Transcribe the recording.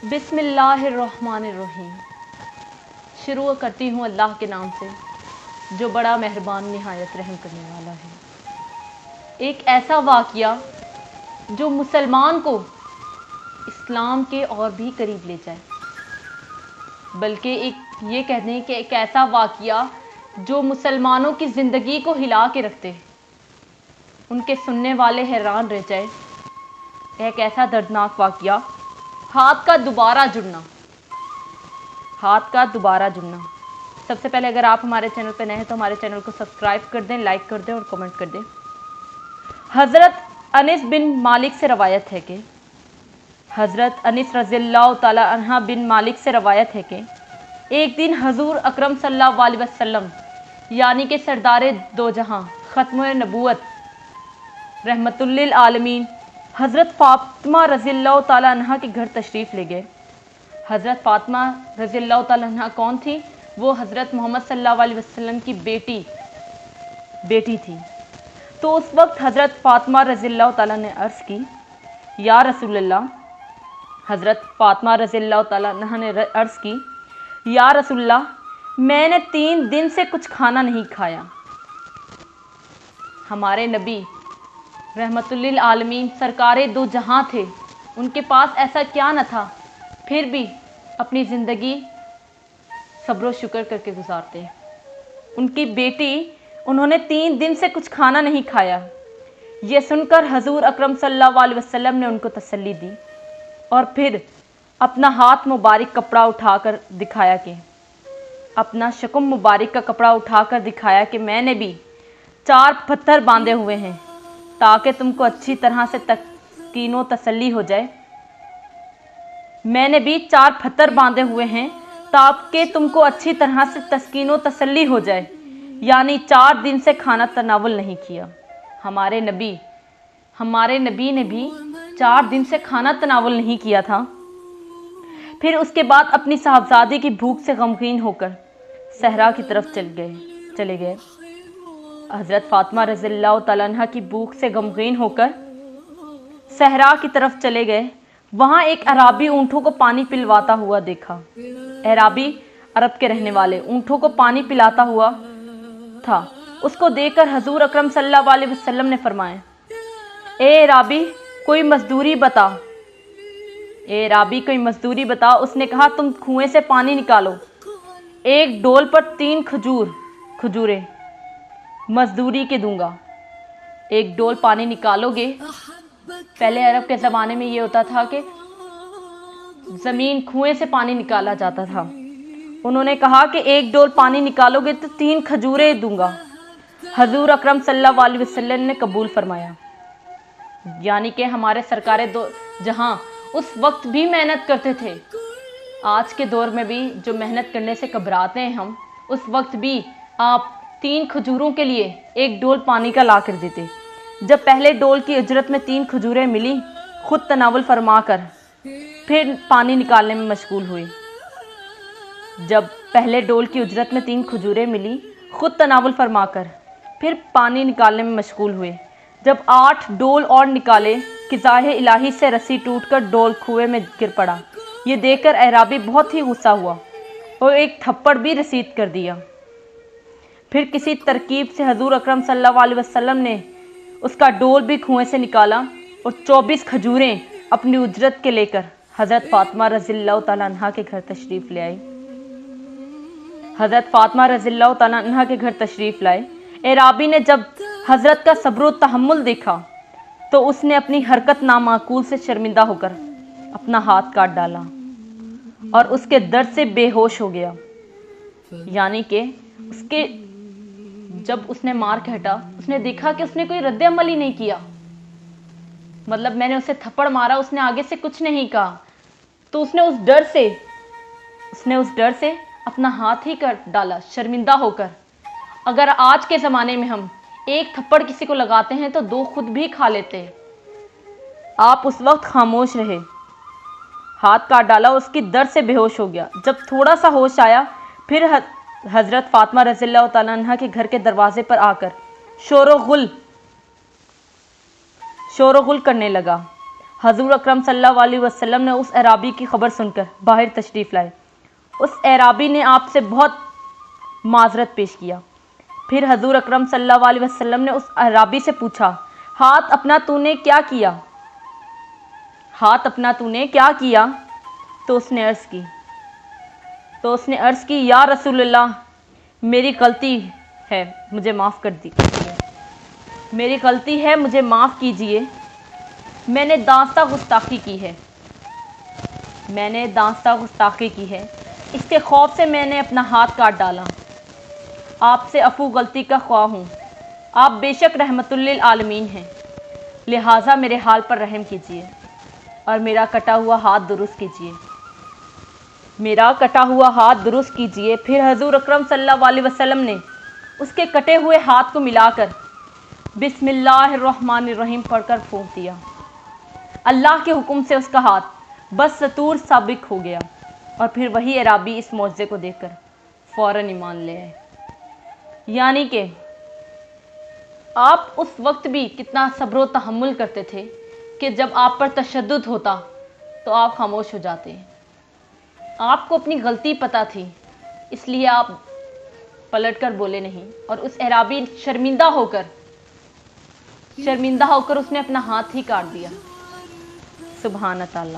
बिस्मिल्लाहिर्रहमानिर्रहीम। शुरू करती हूँ अल्लाह के नाम से जो बड़ा मेहरबान निहायत रहम करने वाला है। एक ऐसा वाक़या जो मुसलमान को इस्लाम के और भी करीब ले जाए, बल्कि एक ये कह दें कि एक ऐसा वाक़या जो मुसलमानों की ज़िंदगी को हिला के रखते, उनके सुनने वाले हैरान रह जाए। एक ऐसा दर्दनाक वाक़या, हाथ का दोबारा जुड़ना। हाथ का दोबारा जुड़ना। सबसे पहले अगर आप हमारे चैनल पर नए हैं तो हमारे चैनल को सब्सक्राइब कर दें, लाइक कर दें और कमेंट कर दें। हज़रत अनस बिन मालिक से रवायत है कि हज़रत अनस रज़ियल्लाहु ताला अन्हा बिन मालिक से रवायत है कि एक दिन हजूर अकरम सल्लल्लाहु अलैहि वसल्लम यानी कि सरदार दो जहां ख़त्म नबूवत रहमतुल लिल आलमीन हज़रत फ़ातिमा रज़ियल्लाहु ताला अन्हा के घर तशरीफ़ ले गए। हज़रत फ़ातिमा रज़ियल्लाहु ताला अन्हा कौन थी? वो हज़रत मोहम्मद सल्लल्लाहु अलैहि वसल्लम की बेटी थी। तो उस वक्त हज़रत फ़ातिमा रज़ियल्लाहु ताला ने अर्ज़ की, या रसूलल्लाह। हज़रत फ़ातिमा रज़ियल्लाहु ताला अन्हा ने अर्ज़ की, या रसूलल्लाह, मैंने 3 दिन से कुछ खाना नहीं खाया। हमारे नबी रहमतुल लिल आलमीन सरकारे दो जहां थे, उनके पास ऐसा क्या न था, फिर भी अपनी ज़िंदगी सब्र शुक्र करके गुजारते। उनकी बेटी, उन्होंने 3 दिन से कुछ खाना नहीं खाया। ये सुनकर हजूर अकरम सल्लल्लाहु अलैहि वसल्लम ने उनको तसल्ली दी और फिर अपना हाथ मुबारक कपड़ा उठाकर दिखाया कि अपना शकुम मुबारक का कपड़ा उठाकर दिखाया कि मैंने भी 4 पत्थर बांधे हुए हैं ताकि तुमको अच्छी तरह से तस्कीनो तसल्ली हो जाए। मैंने भी 4 पत्थर बांधे हुए हैं ताकि तुमको अच्छी तरह से तस्कीनो तसल्ली हो जाए, यानी 4 दिन से खाना तनावुल नहीं किया। हमारे नबी ने भी 4 दिन से खाना तनावुल नहीं किया था। फिर उसके बाद अपनी साहबजादी की भूख से गमगीन होकर सहरा की तरफ चले गए। हज़रत फ़ातिमा रज़ियल्लाहु ताला अन्हा की भूख से गमगीन होकर सहरा की तरफ चले गए। वहाँ एक अराबी ऊँटों को पानी पिलवाता हुआ देखा। अराबी अरब के रहने वाले ऊँटों को पानी पिलाता हुआ था। उसको देखकर हजूर अकरम सल्लल्लाहु अलैहि वसल्लम ने फरमाया, ए अराबी कोई मजदूरी बता। उसने कहा, तुम कुएं से पानी निकालो, एक डोल पर 3 खजूरें मजदूरी के दूंगा। एक डोल पानी निकालोगे। पहले अरब के ज़माने में ये होता था कि ज़मीन कुएं से पानी निकाला जाता था। उन्होंने कहा कि एक डोल पानी निकालोगे तो 3 खजूरें दूंगा। हजूर अकरम सल्लल्लाहु अलैहि वसल्लम ने कबूल फरमाया। यानी कि हमारे सरकारे दो जहां उस वक्त भी मेहनत करते थे। आज के दौर में भी जो मेहनत करने से घबराते हैं हम, उस वक्त भी आप 3 खजूरों के लिए एक डोल पानी का ला कर देते। जब पहले डोल की उजरत में 3 खजूरें मिली, खुद तनावुल फरमा कर फिर पानी निकालने में मशगूल हुए। जब पहले डोल की उजरत में 3 खजूरें मिली, खुद तनावुल फरमा कर फिर पानी निकालने में मशगूल हुए। जब 8 डोल और निकाले कि ज़ाहे इलाही से रस्सी टूटकर डोल कुएं में गिर पड़ा। ये देखकर अराबी बहुत ही गुस्सा हुआ और एक थप्पड़ भी रसीद कर दिया। फिर किसी तरकीब से हजूर अकरम सल्लल्लाहु अलैहि वसल्लम ने उसका डोल भी कुएं से निकाला और 24 खजूरें अपनी उजरत के लेकर हज़रत फ़ातिमा रज़ियल्लाहु ताला अन्हा के घर तशरीफ़ ले आई। हज़रत फ़ातिमा रज़ियल्लाहु ताला अन्हा के घर तशरीफ़ लाए। अराबी ने जब हज़रत का सब्र तहम्मुल देखा तो उसने अपनी हरकत नामाकूल से शर्मिंदा होकर अपना हाथ काट डाला और उसके दर्द से बेहोश हो गया। यानी कि जब उसने मार के हटा, उसने देखा कि उसने कोई रद्द अमल ही नहीं किया। मतलब मैंने उसे थप्पड़ मारा, उसने आगे से कुछ नहीं कहा, तो उसने उस डर से अपना हाथ ही काट डाला शर्मिंदा होकर। अगर आज के ज़माने में हम एक थप्पड़ किसी को लगाते हैं तो 2 खुद भी खा लेते हैं। आप उस वक्त खामोश रहे, हाथ काट डाला, उसकी दर्द से बेहोश हो गया। जब थोड़ा सा होश आया, फिर हज़रत फ़ातिमा रज़ियल्लाहु ताला अन्हा के घर के दरवाजे पर आकर शोर गुल करने लगा। حضور اکرم صلی اللہ علیہ وسلم نے اس اعرابی کی خبر سن کر باہر تشریف لائے۔ اس اعرابی نے آپ سے بہت معذرت پیش کیا۔ پھر حضور اکرم صلی اللہ علیہ وسلم نے اس اعرابی سے پوچھا، ہاتھ اپنا تو نے کیا کیا؟ ہاتھ اپنا تو نے کیا کیا؟ تو اس نے عرض کی یا رسول اللہ، میری غلطی ہے، مجھے معاف کر دیجیے، میری غلطی ہے، مجھے معاف کیجیے، میں نے دانستہ گستاخی کی ہے، میں نے دانستہ گستاخی کی ہے، اس کے خوف سے میں نے اپنا ہاتھ کاٹ ڈالا، آپ سے عفو غلطی کا خواہ ہوں، آپ بے شک رحمت للعالمین ہیں، لہٰذا میرے حال پر رحم کیجیے اور میرا کٹا ہوا ہاتھ درست کیجیے، میرا کٹا ہوا ہاتھ درست کیجیے۔ پھر حضور اکرم صلی اللہ علیہ وسلم نے اس کے کٹے ہوئے ہاتھ کو ملا کر بسم اللہ الرحمن الرحیم پڑھ کر پھونک دیا۔ اللہ کے حکم سے اس کا ہاتھ بس ستور سابق ہو گیا، اور پھر وہی اعرابی اس معجزے کو دیکھ کر فوراً ایمان لے آئے۔ یعنی کہ آپ اس وقت بھی کتنا صبر و تحمل کرتے تھے کہ جب آپ پر تشدد ہوتا تو آپ خاموش ہو جاتے۔ آپ کو اپنی غلطی پتہ تھی، اس لیے آپ پلٹ کر بولے نہیں، اور اس اعرابی شرمندہ ہو کر اس نے اپنا ہاتھ ہی کاٹ دیا۔ سبحان اللہ۔